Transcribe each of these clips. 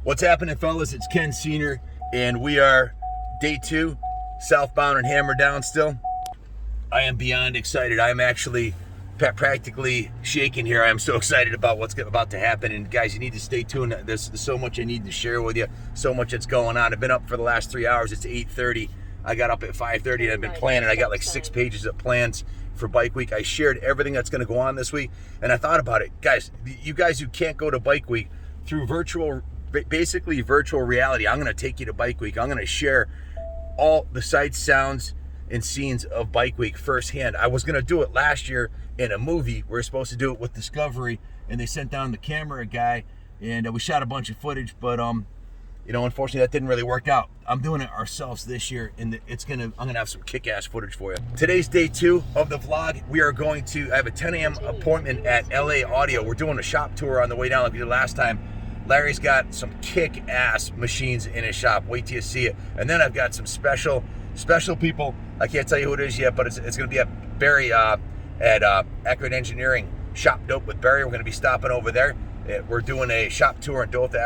What's happening, fellas? It's Ken Senior, and we are day 2, southbound and hammered down still. I am beyond excited. I'm actually practically shaking here. I'm so excited about what's about to happen. And guys, you need to stay tuned. There's so much I need to share with you. So much that's going on. I've been up for the last 3 hours. It's 8:30. I got up at 5:30 and I've been planning. I got like 6 pages of plans for Bike Week. I shared everything that's going to go on this week, and I thought about it. Guys, you guys who can't go to Bike Week, through basically virtual reality, I'm going to take you to Bike Week. I'm going to share all the sights, sounds, and scenes of Bike Week firsthand. I was going to do it last year in a movie. We were supposed to do it with Discovery, and they sent down the camera guy, and we shot a bunch of footage, but unfortunately that didn't really work out. I'm doing it ourselves this year, and I'm gonna have some kick-ass footage for you. Today's day 2 of the vlog. We are going to have a 10 a.m. appointment at LA Audio. We're doing a shop tour on the way down like we did last time. Larry's got some kick-ass machines in his shop. Wait till you see it. And then I've got some special people. I can't tell you who it is yet, but it's gonna be at Barry at Accurate Engineering Shop Dope with Barry. We're gonna be stopping over there. We're doing a shop tour in Dothan,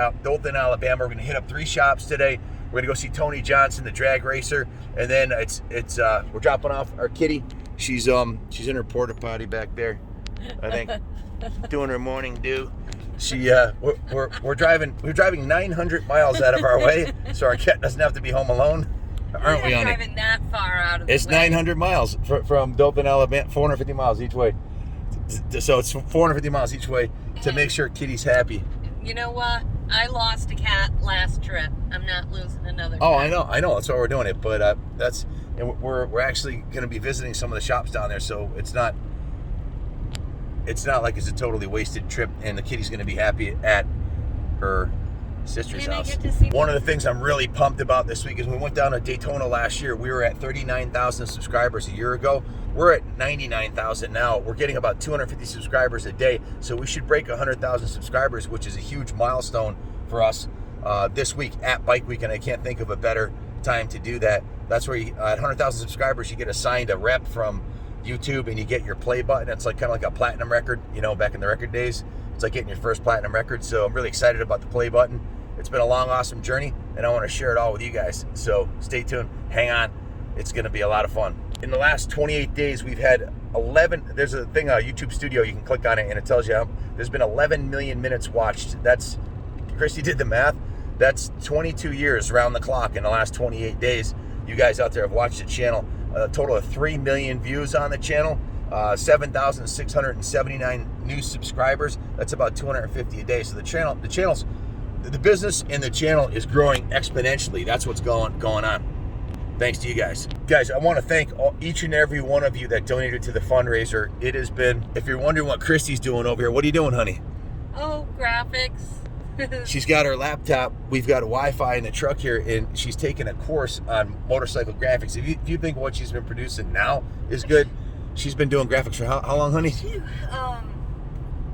Alabama. We're going to hit up 3 shops today. We're going to go see Tony Johnson, the drag racer, and then we're dropping off our kitty. She's in her porta potty back there, I think, doing her morning dew. We're driving 900 miles out of our way, so our cat doesn't have to be home alone, aren't we, honey? Driving that far out of the way. It's 900 miles from Dothan, Alabama, 450 miles each way. So it's 450 miles each way to make sure Kitty's happy. You know what? I lost a cat last trip. I'm not losing another cat. Oh, I know. That's why we're doing it. But we're actually going to be visiting some of the shops down there, so it's not like it's a totally wasted trip, and the kitty's going to be happy at her sister's house. One of the things I'm really pumped about this week is we went down to Daytona last year. We were at 39,000 subscribers a year ago. We're at 99,000 now. We're getting about 250 subscribers a day, so we should break 100,000 subscribers, which is a huge milestone for us this week at Bike Week, and I can't think of a better time to do that. That's where at 100,000 subscribers, you get assigned a rep from YouTube, and you get your play button. It's kind of like a platinum record, back in the record days. It's like getting your first platinum record, so I'm really excited about the play button. It's been a long, awesome journey, and I want to share it all with you guys. So stay tuned, hang on. It's going to be a lot of fun. In the last 28 days, we've had 11, there's a thing, YouTube Studio, you can click on it, and it tells you there's been 11 million minutes watched. That's, Christy did the math, that's 22 years around the clock in the last 28 days. You guys out there have watched the channel. A total of 3 million views on the channel, 7,679 new subscribers. That's about 250 a day. So the business and the channel is growing exponentially. That's what's going on. Thanks to you guys. Guys, I want to thank each and every one of you that donated to the fundraiser. It has been, if you're wondering what Christy's doing over here, what are you doing, honey? Oh, graphics. She's got her laptop. We've got a Wi-Fi in the truck here, and she's taking a course on motorcycle graphics. If you think what she's been producing now is good, she's been doing graphics for how long, honey?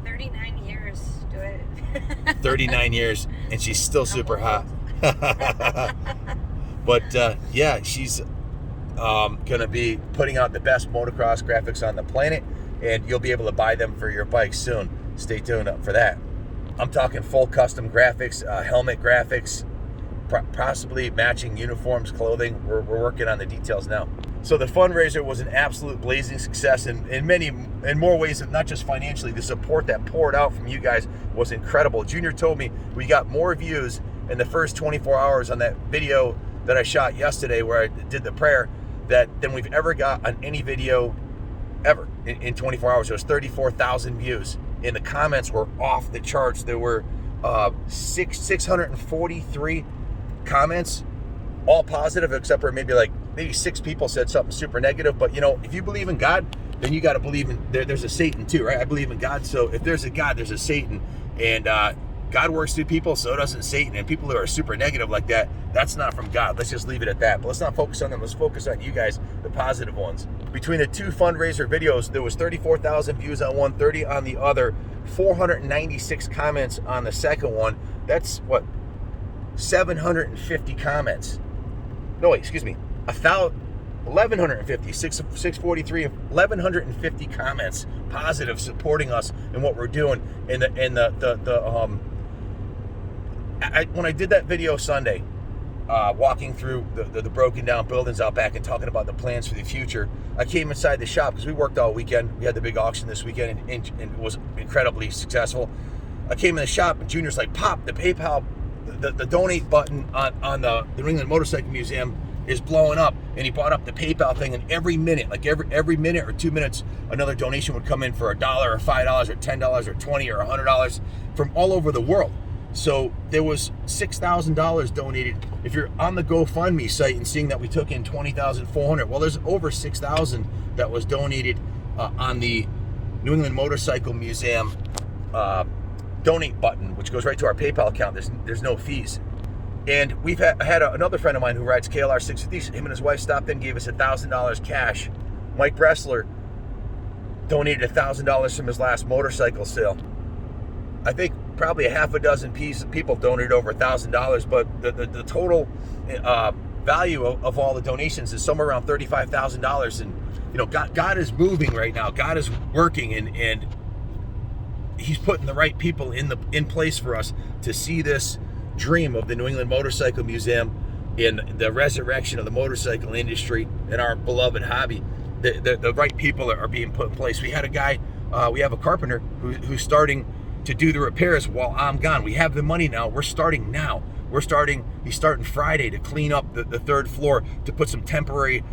39 years. Do it. 39 years, and she's still super hot. But yeah, she's gonna be putting out the best motocross graphics on the planet, and you'll be able to buy them for your bike soon. Stay tuned up for that. I'm talking full custom graphics, helmet graphics, possibly matching uniforms, clothing. We're working on the details now. So the fundraiser was an absolute blazing success in more ways than not just financially. The support that poured out from you guys was incredible. Junior told me we got more views in the first 24 hours on that video that I shot yesterday where I did the prayer than we've ever got on any video ever in 24 hours. It was 34,000 views. And the comments were off the charts. There were 643 comments, all positive, except for maybe 6 people said something super negative. But if you believe in God, then you got to believe in there's a Satan too, right? I believe in God, so if there's a God, there's a Satan, and God works through people, so doesn't Satan. And people who are super negative like that, that's not from God. Let's just leave it at that. But let's not focus on them. Let's focus on you guys, the positive ones. Between the 2 fundraiser videos, there was 34,000 views on one, 30 on the other, 496 comments on the second one. That's what? 750 comments. No, wait, excuse me. 1,150, 643, 1,150 comments, positive, supporting us in what we're doing. And when I did that video Sunday, walking through the broken down buildings out back and talking about the plans for the future, I came inside the shop because we worked all weekend. We had the big auction this weekend, and it was incredibly successful. I came in the shop, and Junior's like, Pop, the PayPal, the donate button on the New England Motorcycle Museum is blowing up. And he brought up the PayPal thing, and every minute, like every minute or 2 minutes, another donation would come in for $1 or $5 or $10 or $20 or $100 from all over the world. So there was $6,000 donated. If you're on the GoFundMe site and seeing that we took in $20,400, well, there's over $6,000 that was donated on the New England Motorcycle Museum donate button, which goes right to our PayPal account. There's no fees. And we've had another friend of mine who rides KLR 650s. Him and his wife stopped in, gave us $1,000 cash. Mike Bressler donated $1,000 from his last motorcycle sale. I think probably a half a dozen people donated over $1,000, but the total value of all the donations is somewhere around $35,000. And you know, God is moving right now. God is working, and He's putting the right people in place for us to see this dream of the New England Motorcycle Museum and the resurrection of the motorcycle industry and our beloved hobby. The right people are being put in place. We had a guy, we have a carpenter who's starting to do the repairs while I'm gone. We have the money now. We're starting now. He's starting Friday to clean up the third floor, to put some temporary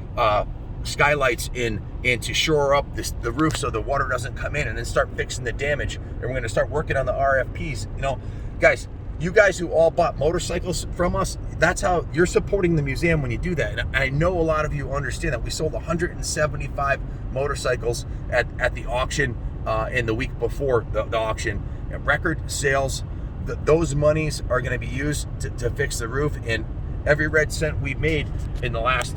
skylights in and to shore up the roof so the water doesn't come in, and then start fixing the damage. And we're going to start working on the RFPs. You know, guys, you guys who all bought motorcycles from us, that's how you're supporting the museum when you do that. And I know a lot of you understand that. We sold 175 motorcycles at the auction in the week before the auction. Record sales. Those monies are going to be used to fix the roof, and every red cent we've made in the last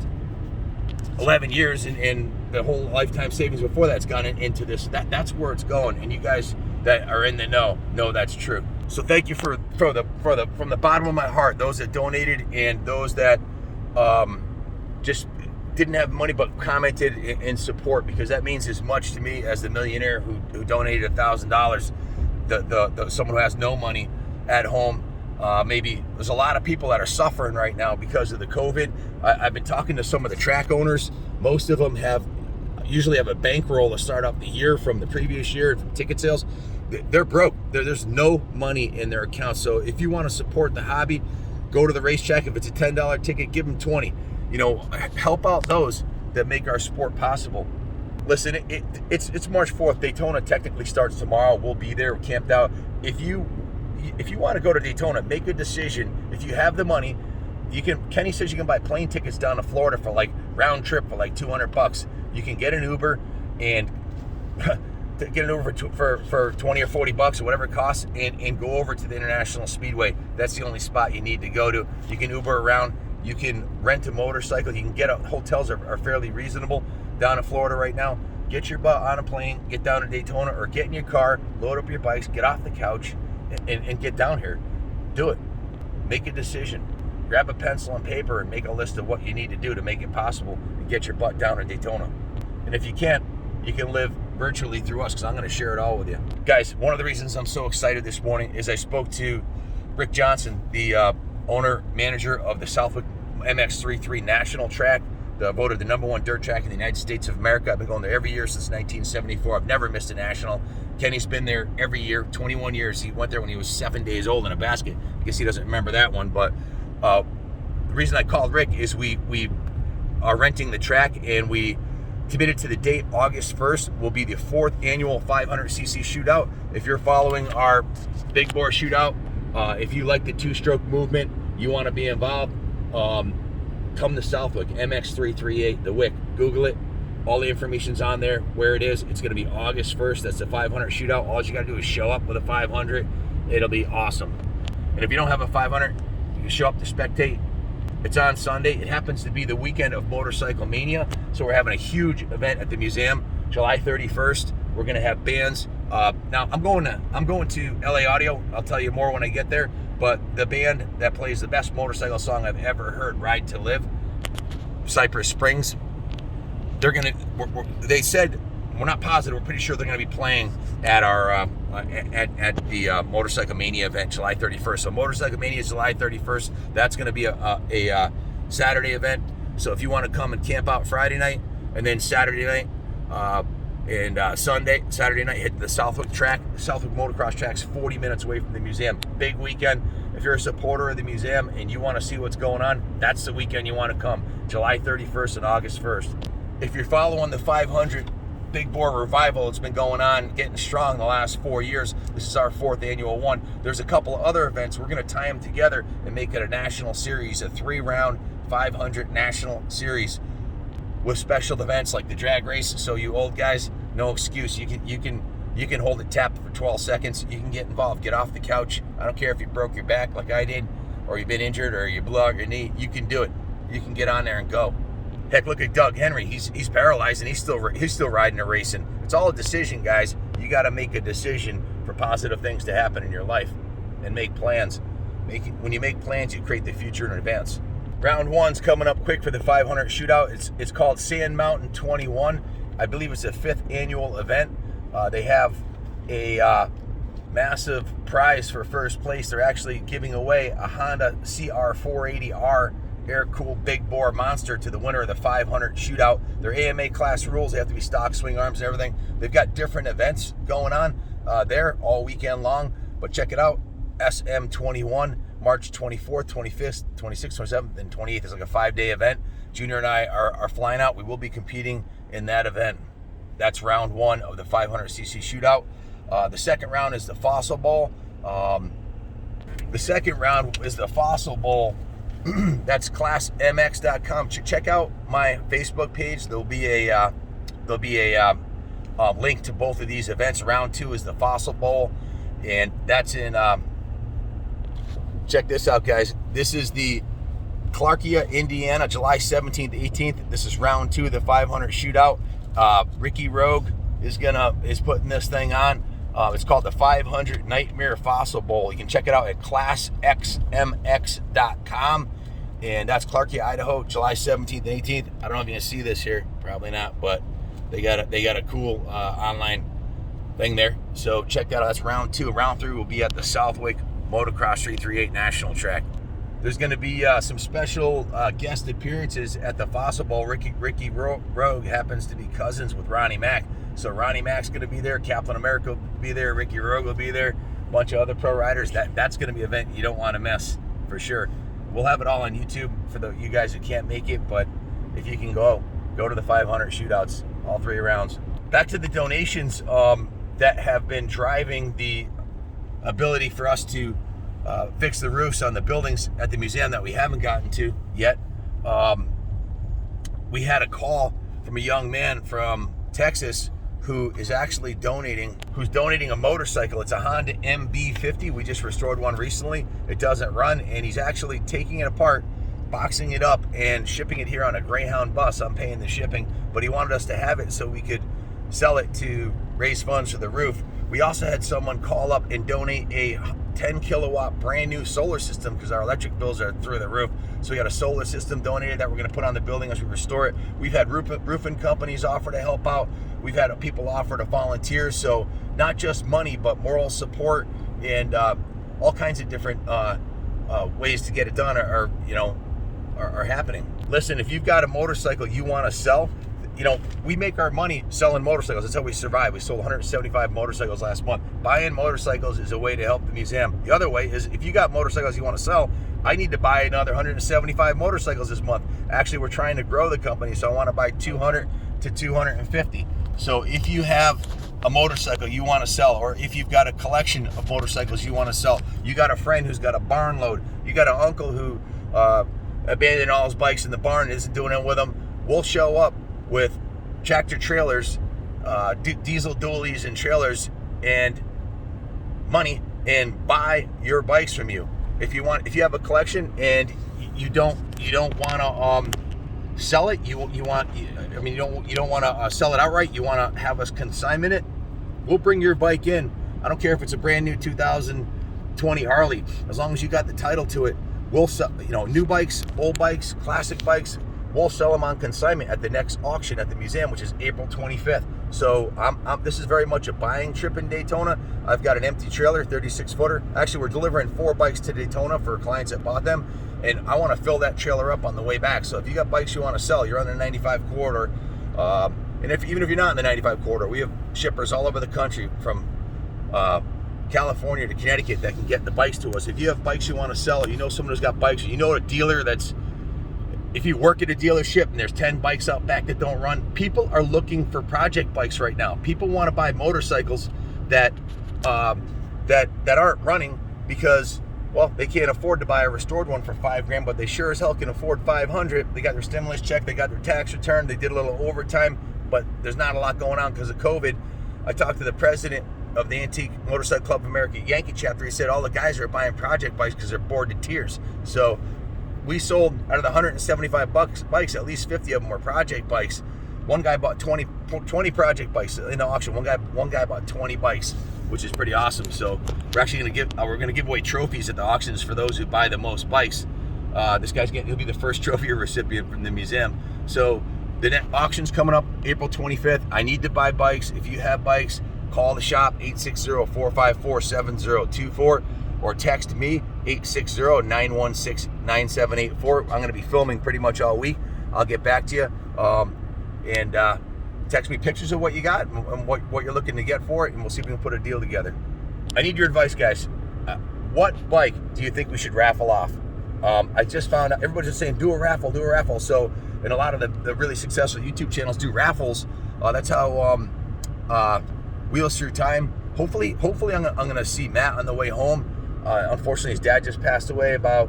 11 years and the whole lifetime savings before that's gone into this. That's where it's going, and you guys that are in the know that's true. So thank you from the bottom of my heart, those that donated and those that just didn't have money but commented in support, because that means as much to me as the millionaire who donated $1,000. The someone who has no money at home. Maybe there's a lot of people that are suffering right now because of the COVID. I've been talking to some of the track owners. Most of them usually have a bankroll to start off the year from the previous year from ticket sales. They're broke. There's no money in their accounts. So if you want to support the hobby, go to the racetrack. If it's a $10 ticket, give them 20. You know, help out those that make our sport possible. Listen, it's March 4th. Daytona technically starts tomorrow. We'll be there. We're camped out. If you want to go to Daytona, make a decision. If you have the money, you can. Kenny says you can buy plane tickets down to Florida for like round trip for like $200. You can get an Uber and get an Uber for $20 or $40 or whatever it costs, and go over to the International Speedway. That's the only spot you need to go to. You can Uber around. You can rent a motorcycle. You can get hotels are fairly reasonable down in Florida right now. Get your butt on a plane, get down to Daytona, or get in your car, load up your bikes, get off the couch, and get down here. Do it. Make a decision. Grab a pencil and paper and make a list of what you need to do to make it possible and get your butt down to Daytona. And if you can't, you can live virtually through us, because I'm going to share it all with you. Guys, one of the reasons I'm so excited this morning is I spoke to Rick Johnson, the owner, manager of the Southwick MX-33 National Track, voted the #1 dirt track in the United States of America. I've been going there every year since 1974. I've never missed a national. Kenny's been there every year, 21 years. He went there when he was 7 days old in a basket. I guess he doesn't remember that one, but the reason I called Rick is we are renting the track, and we committed to the date. August 1st will be the 4th annual 500cc shootout. If you're following our big bore shootout, if you like the two-stroke movement, you want to be involved, come to Southwick, MX338, the Wick. Google it. All the information's on there, where it is. It's going to be August 1st. That's the 500 shootout. All you got to do is show up with a 500. It'll be awesome. And if you don't have a 500, you can show up to spectate. It's on Sunday. It happens to be the weekend of Motorcycle Mania, so we're having a huge event at the museum, July 31st. We're going to have bands. Now, I'm going to LA Audio. I'll tell you more when I get there. But the band that plays the best motorcycle song I've ever heard, Ride to Live, Cypress Springs, they said we're not positive. We're pretty sure they're going to be playing at our at the Motorcycle Mania event July 31st. So Motorcycle Mania is July 31st. That's going to be a Saturday event. So if you want to come and camp out Friday night, and then Saturday night and Saturday night hit the Southwick track. The Southwick motocross track's 40 minutes away from the museum. Big weekend. If you're a supporter of the museum and you want to see what's going on, that's the weekend you want to come. July 31st and August 1st. If you're following the 500 Big Bore Revival, it's been going on, getting strong the last 4 years. This is our 4th annual one. There's a couple of other events. We're going to tie them together and make it a national series, a 3-round 500 national series with special events like the drag race. So you old guys, no excuse. You can hold it tapped for 12 seconds. You can get involved. Get off the couch. I don't care if you broke your back like I did, or you've been injured, or you blew out your knee. You can do it. You can get on there and go. Heck, look at Doug Henry. He's paralyzed and he's still riding and racing. It's all a decision, guys. You got to make a decision for positive things to happen in your life, and make plans. When you make plans, you create the future in advance. Round 1's coming up quick for the 500 shootout. It's called Sand Mountain 21. I believe it's a 5th annual event. They have a massive prize for first place. They're actually giving away a Honda CR480R air-cooled big bore monster to the winner of the 500 shootout. Their AMA class rules, they have to be stock, swing arms, and everything. They've got different events going on there all weekend long, but check it out. SM21, March 24th, 25th, 26th, 27th, and 28th. It's like a 5-day event. Junior and I are flying out. We will be competing in that event. That's round 1 of the 500cc shootout. The second round is the Fossil Bowl. The second round is the Fossil Bowl. That's classmx.com. Check out my Facebook page. There'll be a link to both of these events. Round 2 is the Fossil Bowl, and that's in. Check this out, guys. This is the Clarkia, Indiana, July 17th, 18th. This is round 2 of the 500 shootout. Ricky Rogue is putting this thing on. It's called the 500 Nightmare Fossil Bowl. You can check it out at classxmx.com. And that's Clarkia, Idaho, July 17th and 18th. I don't know if you can see this here. Probably not, but they got a cool online thing there. So check that out. That's round 2. Round 3 will be at the Southwick Motocross 338 National Track. There's going to be some special guest appearances at the Fossil Bowl. Ricky Rogue happens to be cousins with Ronnie Mack. So Ronnie Mack's going to be there. Kaplan America will be there. Ricky Rogue will be there. A bunch of other pro riders. That's going to be an event you don't want to miss, for sure. We'll have it all on YouTube for you guys who can't make it. But if you can go to the 500 shootouts, all 3 rounds. Back to the donations that have been driving the ability for us to fix the roofs on the buildings at the museum that we haven't gotten to yet. We had a call from a young man from Texas who is actually donating a motorcycle. It's a Honda MB50. We just restored one recently. It doesn't run, and he's actually taking it apart, boxing it up, and shipping it here on a Greyhound bus. I'm paying the shipping, but he wanted us to have it so we could sell it to raise funds for the roof. We also had someone call up and donate a 10 kilowatt brand new solar system because our electric bills are through the roof. So we got a solar system donated that we're going to put on the building as we restore it. We've had roofing companies offer to help out. We've had people offer to volunteer. So not just money, but moral support and all kinds of different ways to get it done are happening. Listen, if you've got a motorcycle you want to sell, we make our money selling motorcycles. That's how we survive. We sold 175 motorcycles last month. Buying motorcycles is a way to help the museum. The other way is if you got motorcycles you want to sell, I need to buy another 175 motorcycles this month. Actually, we're trying to grow the company, so I want to buy 200 to 250. So if you have a motorcycle you want to sell, or if you've got a collection of motorcycles you want to sell, you got a friend who's got a barn load, you got an uncle who abandoned all his bikes in the barn and isn't doing it with them, we'll show up with tractor trailers, diesel dualies and trailers and money and buy your bikes from you. If you have a collection and you don't want to sell it, you don't want to sell it outright, you want to have us consignment it, we'll bring your bike in. I don't care if it's a brand new 2020 Harley, as long as you got the title to it. We'll sell, new bikes, old bikes, classic bikes. We'll sell them on consignment at the next auction at the museum, which is April 25th. So this is very much a buying trip in Daytona. I've got an empty trailer, 36 footer. Actually, we're delivering 4 bikes to Daytona for clients that bought them, and I want to fill that trailer up on the way back. So if you got bikes you want to sell, you're on the 95 corridor, and even if you're not in the 95 corridor, we have shippers all over the country from California to Connecticut that can get the bikes to us. If you have bikes you want to sell, you know someone who's got bikes, you know a dealer that's, if you work at a dealership and there's 10 bikes out back that don't run, people are looking for project bikes right now. People want to buy motorcycles that aren't running because, well, they can't afford to buy a restored one for $5,000, but they sure as hell can afford $500. They got their stimulus check, they got their tax return, they did a little overtime, but there's not a lot going on because of COVID. I talked to the president of the Antique Motorcycle Club of America Yankee chapter. He said all the guys are buying project bikes because they're bored to tears. So we sold, out of the 175 bikes, at least 50 of them were project bikes. One guy bought 20 project bikes in the auction. One guy bought 20 bikes, which is pretty awesome. So we're actually going to give away trophies at the auctions for those who buy the most bikes. This guy's he'll be the first trophy recipient from the museum. So the next auction's coming up April 25th. I need to buy bikes. If you have bikes, call the shop 860-454-7024 or text me 860-916-9784. I'm going to be filming pretty much all week. I'll get back to you, and text me pictures of what you got and what you're looking to get for it, and we'll see if we can put a deal together. I need your advice, guys. What bike do you think we should raffle off? I just found out everybody's just saying do a raffle. So, and a lot of the really successful YouTube channels do raffles. That's how Wheels Through Time. Hopefully I'm gonna see Matt on the way home. Unfortunately, his dad just passed away about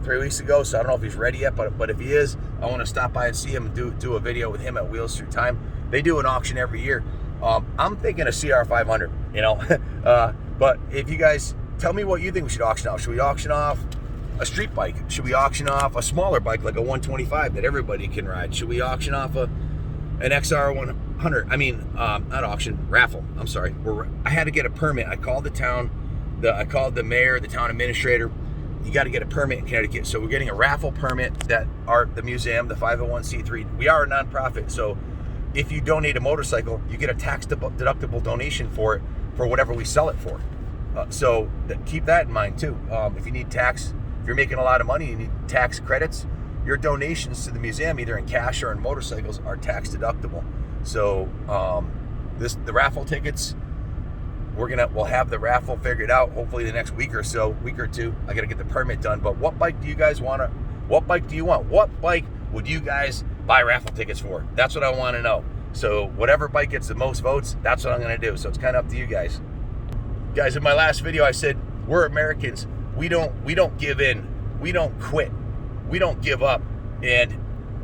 3 weeks ago, so I don't know if he's ready yet, but if he is, I want to stop by and see him and do a video with him at Wheels Through Time. They do an auction every year. I'm thinking a CR500, but if you guys tell me what you think we should auction off. Should we auction off a street bike? Should we auction off a smaller bike like a 125 that everybody can ride? Should we auction off an XR100? I mean, not auction, raffle. I'm sorry. I had to get a permit. I called the town. I called the mayor, the town administrator. You got to get a permit in Connecticut. So we're getting a raffle permit that the museum, the 501c3. We are a nonprofit, so if you donate a motorcycle, you get a tax deductible donation for it for whatever we sell it for. So keep that in mind too. If you need tax, if you're making a lot of money, you need tax credits. Your donations to the museum, either in cash or in motorcycles, are tax deductible. So the raffle tickets, we'll have the raffle figured out hopefully the next week or two. I got to get the permit done. But what bike do you guys want? What bike do you want? What bike would you guys buy raffle tickets for? That's what I want to know. So whatever bike gets the most votes, that's what I'm going to do. So it's kind of up to you guys. Guys, in my last video, I said we're Americans. We don't give in. We don't quit. We don't give up. And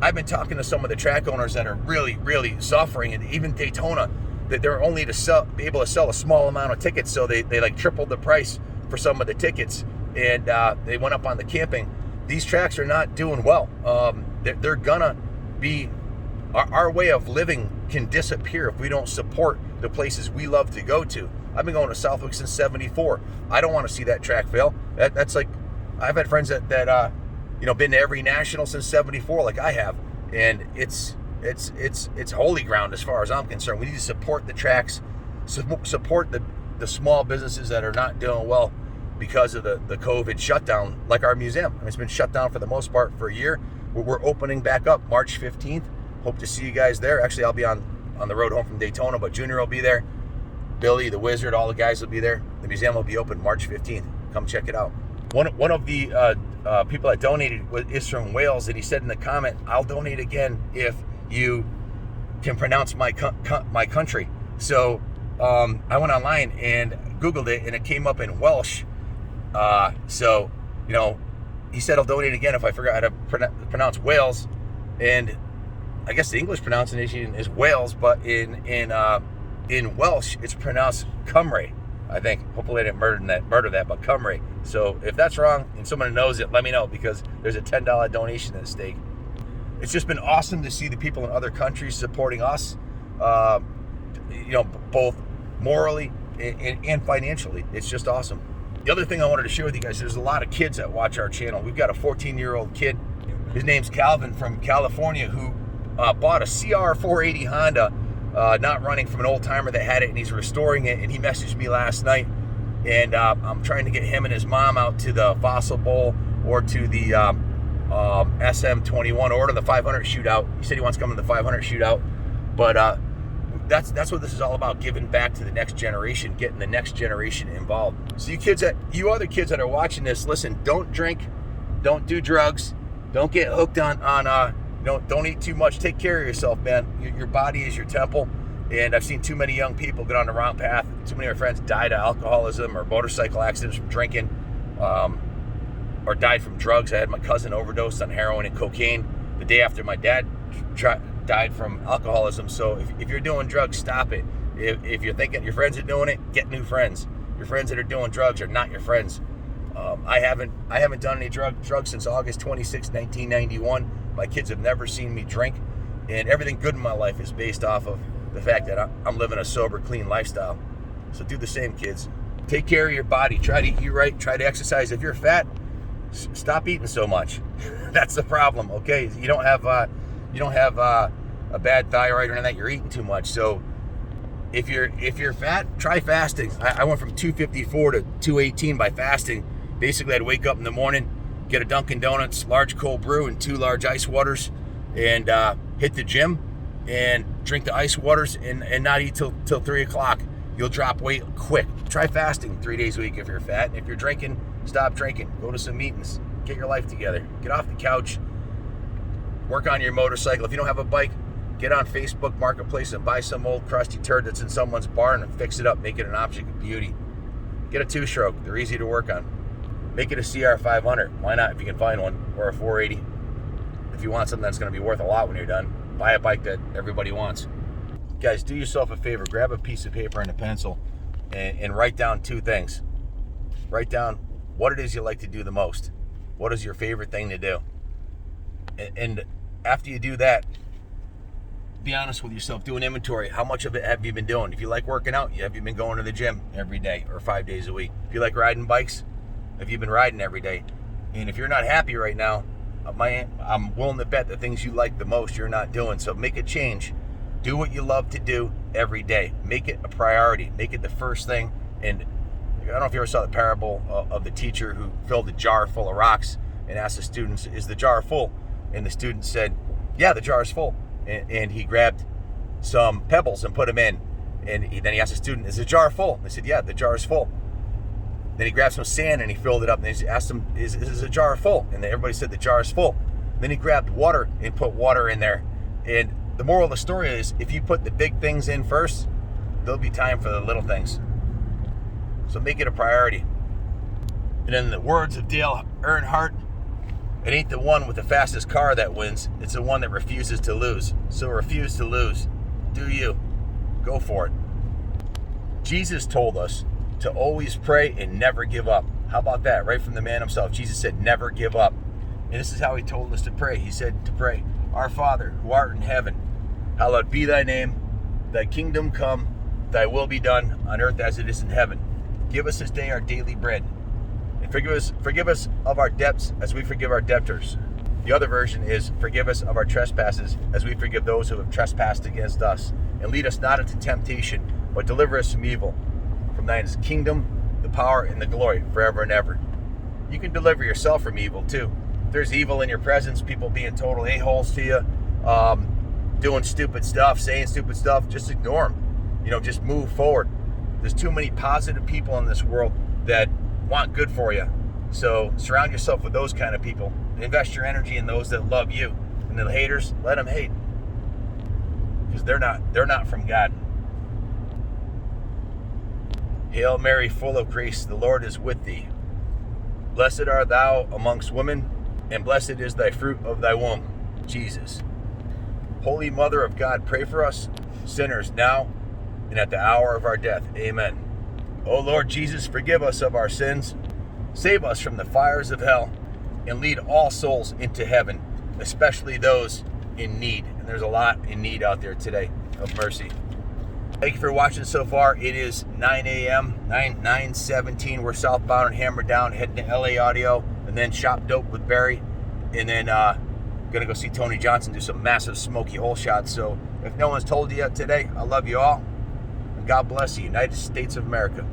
I've been talking to some of the track owners that are really, really suffering, and even Daytona, that they're only be able to sell a small amount of tickets, so they like tripled the price for some of the tickets, and they went up on the camping. These tracks are not doing well. They're gonna be, our way of living can disappear if we don't support the places we love to go to. I've been going to Southwick since '74. I don't want to see that track fail. That's like, I've had friends that been to every national since '74, like I have, and it's holy ground as far as I'm concerned. We need to support the tracks, support the small businesses that are not doing well because of the COVID shutdown, like our museum. I mean, it's been shut down for the most part for a year. We're opening back up March 15th. Hope to see you guys there. Actually, I'll be on the road home from Daytona, but Junior will be there. Billy, the Wizard, all the guys will be there. The museum will be open March 15th. Come check it out. One of the people that donated is from Wales, and he said in the comment, "I'll donate again if you can pronounce my country." So I went online and Googled it, and it came up in Welsh. So he said I'll donate again if I forgot how to pronounce Wales, and I guess the English pronunciation is Wales, but in Welsh it's pronounced Cymru, I think. Hopefully I didn't murder that, but Cymru. So if that's wrong and someone knows it, let me know, because there's a $10 donation at stake. It's just been awesome to see the people in other countries supporting us, both morally and financially. It's just awesome. The other thing I wanted to share with you guys, there's a lot of kids that watch our channel. We've got a 14-year-old kid. His name's Calvin from California, who bought a CR480 Honda not running from an old timer that had it, and he's restoring it. And he messaged me last night, and I'm trying to get him and his mom out to the Fossil Bowl or to the SM21 or to the 500 shootout. He said he wants to come to the 500 shootout, but that's what this is all about: giving back to the next generation, getting the next generation involved. So you other kids that are watching this, listen: don't drink, don't do drugs, don't get hooked on don't eat too much. Take care of yourself, man. Your body is your temple. And I've seen too many young people get on the wrong path. Too many of my friends died of alcoholism or motorcycle accidents from drinking, or died from drugs. I had my cousin overdose on heroin and cocaine the day after my dad died from alcoholism. So if you're doing drugs, stop it. If you're thinking your friends are doing it, get new friends. Your friends that are doing drugs are not your friends. I haven't done any drugs since August 26, 1991. My kids have never seen me drink, and everything good in my life is based off of the fact that I'm living a sober, clean lifestyle. So do the same, kids. Take care of your body. Try to eat right. Try to exercise. If you're fat, stop eating so much. That's the problem. Okay, you don't have a bad thyroid or anything. That you're eating too much. So if you're fat, try fasting. I went from 254 to 218 by fasting. Basically, I'd wake up in the morning, get a Dunkin' Donuts, large cold brew, and 2 large ice waters, and hit the gym and drink the ice waters and not eat till 3 o'clock. You'll drop weight quick. Try fasting 3 days a week if you're fat. And if you're drinking, stop drinking. Go to some meetings. Get your life together. Get off the couch. Work on your motorcycle. If you don't have a bike, get on Facebook Marketplace and buy some old crusty turd that's in someone's barn and fix it up. Make it an object of beauty. Get a 2-stroke. They're easy to work on. Make it a CR500. Why not if you can find one? Or a 480. If you want something that's going to be worth a lot when you're done, buy a bike that everybody wants. Guys, do yourself a favor. Grab a piece of paper and a pencil and write down 2 things. Write down what it is you like to do the most. What is your favorite thing to do? And after you do that, be honest with yourself. Do an inventory. How much of it have you been doing? If you like working out, have you been going to the gym every day or 5 days a week? If you like riding bikes, have you been riding every day? And if you're not happy right now, I'm willing to bet the things you like the most you're not doing. So make a change. Do what you love to do every day. Make it a priority. Make it the first thing. And I don't know if you ever saw the parable of the teacher who filled a jar full of rocks and asked the students, "Is the jar full?" And the student said, "Yeah, the jar is full." And he grabbed some pebbles and put them in. And then he asked the student, "Is the jar full?" And they said, "Yeah, the jar is full." Then he grabbed some sand and he filled it up. And he asked them, is the jar full? And everybody said the jar is full. Then he grabbed water and put water in there. And the moral of the story is, if you put the big things in first, there'll be time for the little things. So make it a priority. And in the words of Dale Earnhardt, it ain't the one with the fastest car that wins. It's the one that refuses to lose. So refuse to lose. Do you. Go for it. Jesus told us to always pray and never give up. How about that? Right from the man himself. Jesus said, never give up. And this is how he told us to pray. He said to pray, "Our Father, who art in heaven, hallowed be thy name. Thy kingdom come, thy will be done on earth as it is in heaven. Give us this day our daily bread. And forgive us of our debts as we forgive our debtors." The other version is, "Forgive us of our trespasses as we forgive those who have trespassed against us. And lead us not into temptation, but deliver us from evil. From thine is the kingdom, the power, and the glory forever and ever." You can deliver yourself from evil too. If there's evil in your presence, people being total a-holes to you, doing stupid stuff, saying stupid stuff, just ignore them. Just move forward. There's too many positive people in this world that want good for you. So surround yourself with those kind of people. Invest your energy in those that love you. And the haters, let them hate. Because they're not from God. Hail Mary, full of grace, the Lord is with thee. Blessed art thou amongst women, and blessed is thy fruit of thy womb, Jesus. Holy Mother of God, pray for us sinners now and at the hour of our death. Amen. O Lord Jesus, forgive us of our sins, save us from the fires of hell, and lead all souls into heaven, especially those in need. And there's a lot in need out there today of mercy. Thank you for watching so far. It is 9 a.m., 9:17. We're southbound and Hammer Down, heading to LA Audio, and then Shop Dope with Barry. And then going to go see Tony Johnson do some massive smoky hole shots. So If no one's told you yet today, I love you all. And God bless the United States of America.